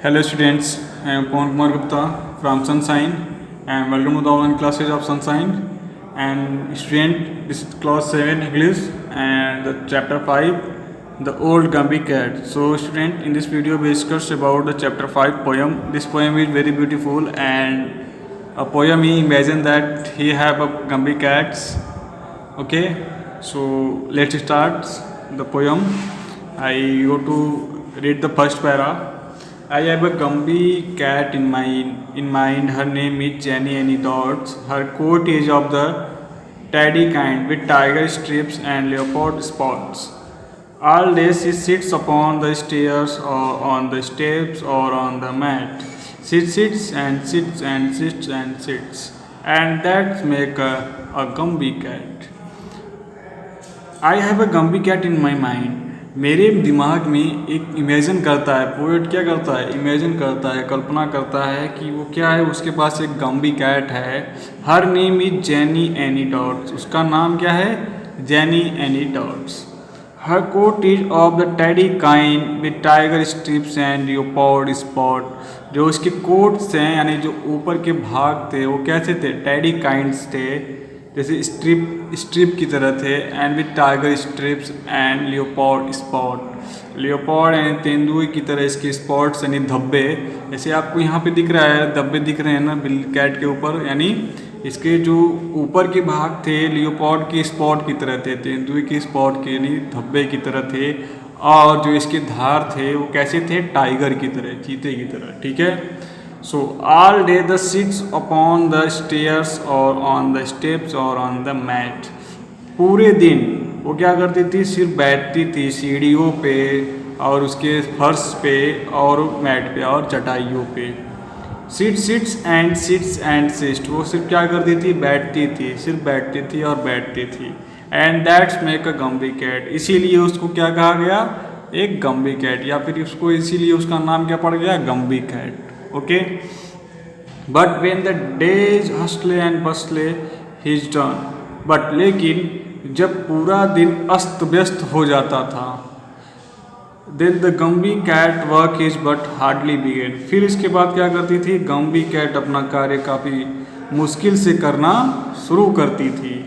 Hello students, I am Pawan Kumar Gupta from Sunshine and welcome to the online classes of Sunshine. And student, this is class 7 English and the chapter 5, the old Gumby cat. So student, in this video we discuss about the chapter 5 poem. This poem is very beautiful and a poem he imagine that he have a Gumby cats. Okay, so let's start the poem. I go to read the first para. I have a Gumby cat in mind. Her name is Jenny Annie Dots. Her coat is of the teddy kind with tiger stripes and leopard spots. All day she sits upon the stairs or on the steps or on the mat. She sits and sits and sits and sits. And that make a Gumby cat. I have a Gumby cat in my mind. मेरे दिमाग में एक imagine करता है, poet क्या करता है, imagine करता है, कल्पना करता है कि वो क्या है, उसके पास एक गम्बी कैट है. Her name is Jennyanydots. उसका नाम क्या है, Jennyanydots. Her coat is of the tabby kind with tiger stripes and leopard spot. जो उसके कोट्स हैं यानी जो ऊपर के भाग थे वो कैसे थे, टेडी काइंड्स थे, जैसे स्ट्रिप की तरह थे. And with tiger stripes and leopard spot. Leopard यानी तेंदुए की तरह इसके स्पॉट्स यानी धब्बे, जैसे आपको यहाँ पे दिख रहा है, धब्बे दिख रहे हैं ना बिल कैट के ऊपर, यानी इसके जो ऊपर के भाग थे लियोपार्ड के स्पॉट की तरह थे, तेंदुए के स्पॉट के यानी धब्बे की तरह थे. और जो इसके धार थे वो कैसे थे, टाइगर की तरह, चीते की तरह. ठीक है. So all day the sits upon the stairs or on the steps or on the mat. पूरे दिन वो क्या करती थी, सिर्फ बैठती थी सीढ़ियों पे और उसके फर्श पे और मैट पे और चटाइयों पे. Seats and sits. वो सिर्फ क्या करती थी, बैठती थी, सिर्फ बैठती थी और बैठती थी. And that's make a gumbie cat. इसीलिए उसको क्या कहा गया, एक गम्बी कैट, या फिर उसको इसीलिए उसका नाम क्या पड़ गया, gumbie cat. Okay. But when the days hustle and bustle his done. But लेकिन जब पूरा दिन अस्त व्यस्त हो जाता था, then the gumbie cat work is but hardly begin. फिर इसके बाद क्या करती थी, गम्बी कैट अपना कार्य काफ़ी मुश्किल से करना शुरू करती थी.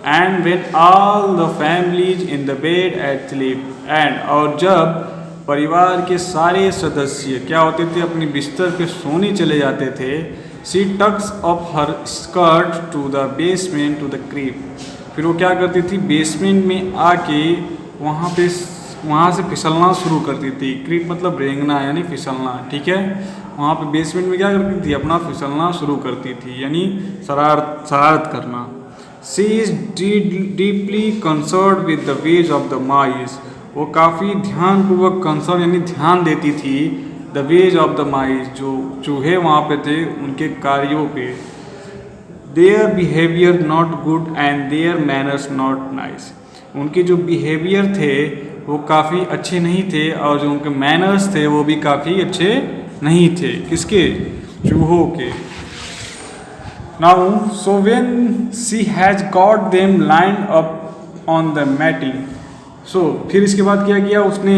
And when all the families in the bed at sleep. And और जब परिवार के सारे सदस्य क्या होते थे, अपनी बिस्तर पे सोने चले जाते थे. She tucks up her skirt to the basement to the creep. फिर वो क्या करती थी, बेसमेंट में आके वहाँ से फिसलना शुरू करती थी. क्रीप मतलब रेंगना यानी फिसलना. ठीक है. वहाँ पे बेसमेंट में क्या करती थी, अपना फिसलना शुरू करती थी यानी शरारत करना. She is deeply concerned with the ways of the mice. वो काफ़ी ध्यानपूर्वक कंसर्न यानी ध्यान देती थी the ways of the mice, जो चूहे वहाँ पे थे उनके कार्यों पे. Their behaviour not good and their manners not nice. उनके जो बिहेवियर थे वो काफ़ी अच्छे नहीं थे और जो उनके मैनर्स थे वो भी काफ़ी अच्छे नहीं थे. किसके, चूहों के. Now so when she has got them line up on the matting. So फिर इसके बाद क्या किया उसने,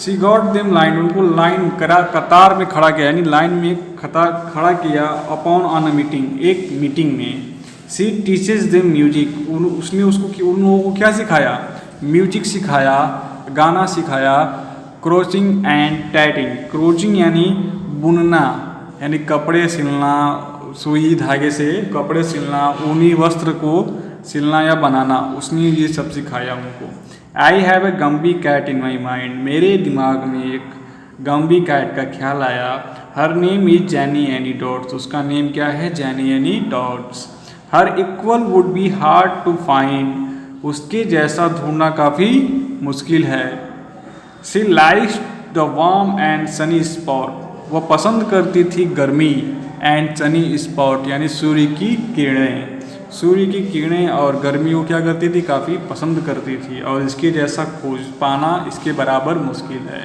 शी गॉट देम लाइन, उनको लाइन कतार में खड़ा किया यानी लाइन में खड़ा किया. अपॉन ऑन अ मीटिंग, एक मीटिंग में. She teaches them music. उसने उन लोगों को क्या सिखाया, म्यूजिक सिखाया, गाना सिखाया. Crouching and tatting. क्रोचिंग यानी बुनना यानी कपड़े सिलना, सुई धागे से कपड़े सिलना, ऊनी वस्त्र को सिलना या बनाना, उसने ये सब सिखाया उनको. I have a gumbie cat in my mind. मेरे दिमाग में एक गम्बी कैट का ख्याल आया. Her name is Jennyanydots. उसका नेम क्या है, Jennyanydots. Her equal would be hard to find. उसके जैसा ढूंढना काफ़ी मुश्किल है. She likes the warm and sunny spot. वह पसंद करती थी गर्मी एंड सनी स्पॉट यानी सूर्य की किरणें. सूर्य की किरणें और गर्मी को क्या करती थी, काफ़ी पसंद करती थी और इसके जैसा खोज पाना इसके बराबर मुश्किल है.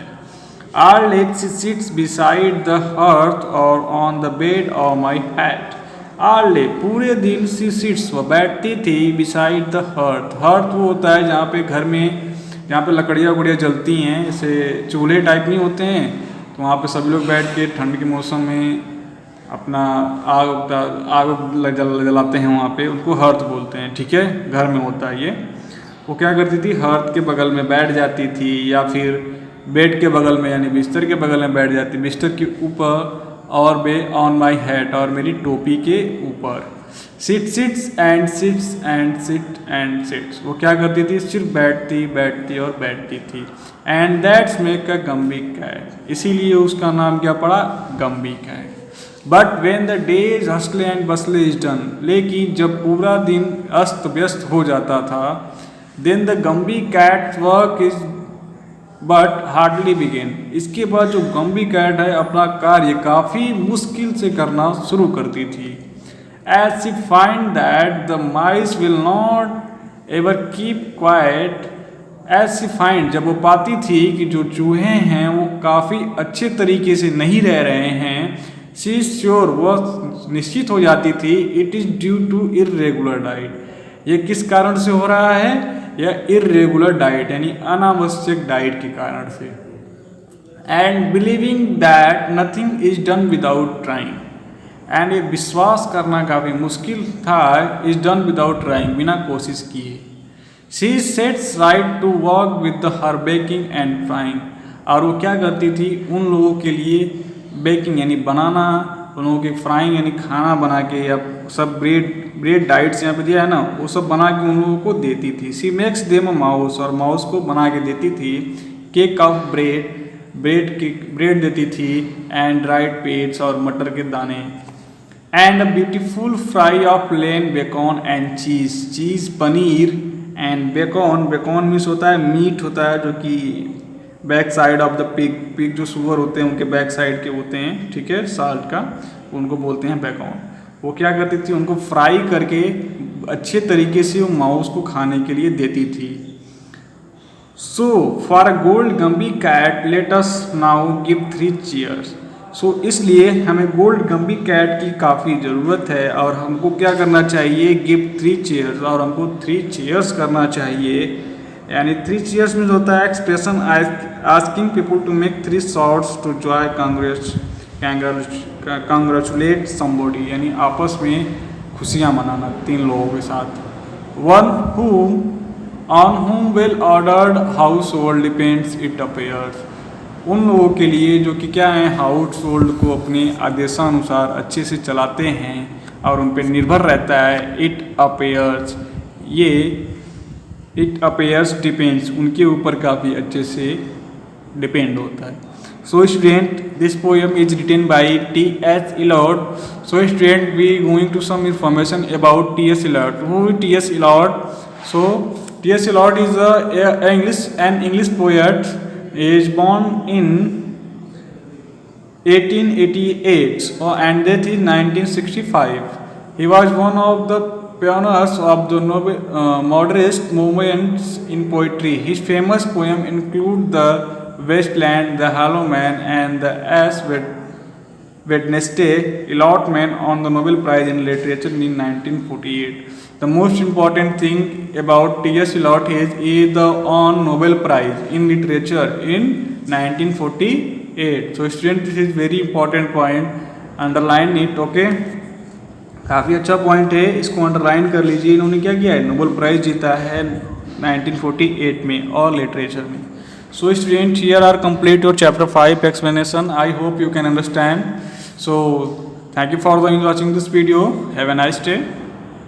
All day she sits beside the hearth or on the bed of my hat. All day पूरे दिन she sits वह बैठती थी beside the hearth. hearth वो होता है जहाँ पे घर में जहाँ पे लकड़ियाँ उकड़ियाँ जलती हैं, जैसे चूल्हे टाइप नहीं होते हैं, तो वहाँ पे सभी लोग बैठ के ठंड के मौसम में अपना आग जलाते हैं वहाँ पे, उनको हर्थ बोलते हैं, ठीक है। घर में होता है ये। वो क्या करती थी, हर्थ के बगल में बैठ जाती थी या फिर बेड के बगल में यानी बिस्तर के बगल में बैठ जाती, बिस्तर के ऊपर और बे ऑन माई हेड, और मेरी टोपी के ऊपर। Sits and sits and sit and sits, वो क्या करती थी, सिर्फ बैठती और बैठती थी। And that's make a gumbie cat, इसीलिए उसका नाम क्या पड़ा, gumbie cat. But when the day is hustle and bustle is done, लेकिन जब पूरा दिन अस्त व्यस्त हो जाता था, then the gumbie cat work is but hardly begin, इसके बाद जो गम्बी कैट है अपना कार्य काफ़ी मुश्किल से करना शुरू करती थी। As she find that the mice will not ever keep quiet, as she find, जब वो पाती थी कि जो चूहे हैं वो काफ़ी अच्छे तरीके से नहीं रह रहे हैं, शी इज श्योर, वह निश्चित हो जाती थी, it is due to irregular diet, ये किस कारण से हो रहा है, या इरेगुलर डाइट यानी अनावश्यक डाइट के कारण से। And believing that nothing is done without trying, and ये विश्वास करना काफ़ी मुश्किल था, इज डन विदाउट ट्राइंग, बिना कोशिश किए। She sets right to work with her baking and frying, और वो क्या करती थी, उन लोगों के लिए बेकिंग यानी बनाना, उन लोगों के फ्राइंग यानी खाना बना के, या सब ब्रेड डाइट्स यहाँ पे दिया है ना, वो सब बना के उन लोगों को देती थी। सी मेक्स देम अ माउस, और माउस को बना के देती थी। केक ऑफ ब्रेड देती थी, एंड ड्राइड पेट्स और मटर के दाने, and a beautiful fry of plain bacon and cheese पनीर, एंड बेकॉन मीन्स होता है मीट होता है, जो कि back side of the pig जो सुअर होते हैं उनके बैक साइड के होते हैं, ठीक है, साल्ट का, उनको बोलते हैं बेकॉन। वो क्या करती थी, उनको फ्राई करके अच्छे तरीके से वो माउस को खाने के लिए देती थी। So for a gold gumbie cat let us now give 3 cheers, so इसलिए हमें गोल्ड गम्बी कैट की काफ़ी ज़रूरत है, और हमको क्या करना चाहिए, गिव 3 चीयर्स, और हमको 3 चीयर्स करना चाहिए। यानी 3 चीयर्स में होता है expression asking people to make 3 shots to joy congratulate somebody, यानी आपस में खुशियाँ मनाना 3 लोगों के साथ। One on whom well ordered household depends it appears, उन लोगों के लिए जो कि क्या है, हाउस होल्ड को अपने आदेशानुसार अच्छे से चलाते हैं और उन पर निर्भर रहता है। इट अपेयर्स डिपेंड्स, उनके ऊपर काफ़ी अच्छे से डिपेंड होता है। So student, this poem is written by T.S. Eliot. So student, we going to some information about T.S. Eliot. Who is T.S. Eliot? So T.S. Eliot is an English poet. He is born in 1888 and death is 1965. He was one of the pioneers of the modernist movements in poetry. His famous poems include the Wasteland, The Hollow Man, and the Ash Wednesday. Eliot won the Nobel Prize in Literature in 1948. The most important thing about T.S. Eliot is he won Nobel Prize in Literature in 1948. So student, this is very important point. Underline it, okay? काफ़ी अच्छा point है, इसको underline कर लीजिए। इन्होंने क्या किया है, नोबेल प्राइज़ जीता है 1948 में और लिटरेचर में। So student, here are complete your chapter 5 explanation. I hope you can understand. So thank you for watching this video. Have a nice day.